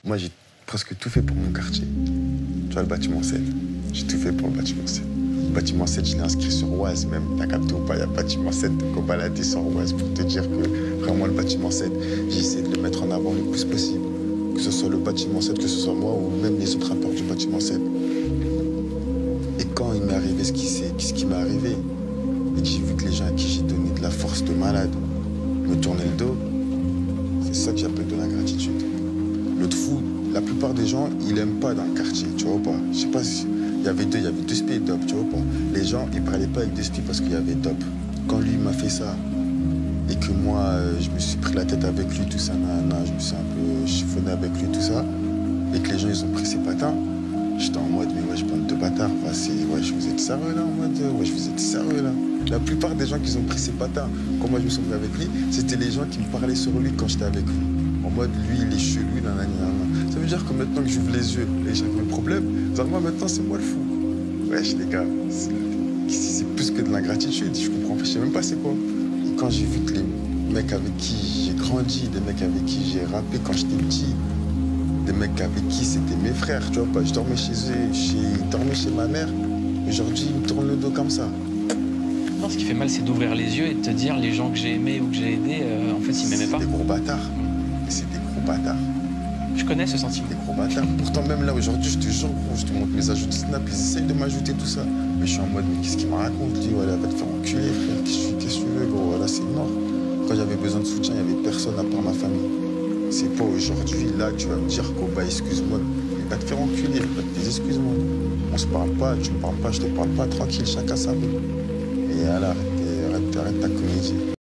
Moi, j'ai presque tout fait pour mon quartier. Tu vois, le bâtiment 7. J'ai tout fait pour le bâtiment 7. Le bâtiment 7, je l'ai inscrit sur Oise même. T'as capté ou pas? Il y a bâtiment 7 qu'on baladait sur Oise pour te dire que vraiment le bâtiment 7, j'ai essayé de le mettre en avant le plus possible. Que ce soit le bâtiment 7, que ce soit moi ou même les autres rapports du bâtiment 7. Et quand il m'est arrivé ce qui m'est arrivé, et que j'ai vu que les gens à qui j'ai donné de la force de malade me tournaient le dos, c'est ça que j'appelle de l'ingratitude. L'autre fou, la plupart des gens, ils l'aiment pas dans le quartier, tu vois ou pas? Je sais pas si... Il y avait deux spies et Dop, tu vois ou pas? Les gens, ils parlaient pas avec deux spies parce qu'il y avait Dop. Quand lui m'a fait ça, et que moi, je me suis pris la tête avec lui, tout ça, je me suis un peu chiffonné avec lui, tout ça, et que les gens, ils ont pris ses patins, j'étais en mode, mais ouais, je bande de bâtards, ouais, je vous êtes sérieux là, en mode, ouais, je vous êtes sérieux là. La plupart des gens qui ont pris ses patins, quand moi je me suis pris avec lui, c'était les gens qui me parlaient sur lui quand j'étais avec lui. En mode, lui, il est chelou, nanana. Ça veut dire que maintenant que j'ouvre les yeux et j'ai mes problèmes, moi maintenant, c'est moi le fou. Wesh, les gars, c'est plus que de l'ingratitude, je comprends pas, je sais même pas c'est quoi. Et quand j'ai vu que les mecs avec qui j'ai grandi, des mecs avec qui j'ai rappé quand j'étais petit, des mecs avec qui c'était mes frères, tu vois pas, je dormais chez eux, je dormais chez ma mère, aujourd'hui, ils me tournent le dos comme ça. Non, ce qui fait mal, c'est d'ouvrir les yeux et de te dire les gens que j'ai aimés ou que j'ai aidés, en fait, ils m'aimaient pas. C'est des gros bâtards. C'est des gros bâtards. Je connais ce sentiment. Des gros bâtards. Pourtant, même là, aujourd'hui, je te jure, gros, je te montre mes ajouts de Snap, ils essayent de m'ajouter tout ça. Mais je suis en mode, mais qu'est-ce qu'il me raconte, lui? Voilà, va te faire enculer, frère. Qu'est-ce que tu veux, gros? Voilà, c'est mort. Quand j'avais besoin de soutien, il n'y avait personne à part ma famille. C'est pas aujourd'hui, là, tu vas me dire qu'au bas, excuse-moi. Il va te faire enculer, il va te dire, excuse-moi. On se parle pas, tu me parles pas, je te parle pas, tranquille, chacun sa vie. Et voilà, arrête ta comédie.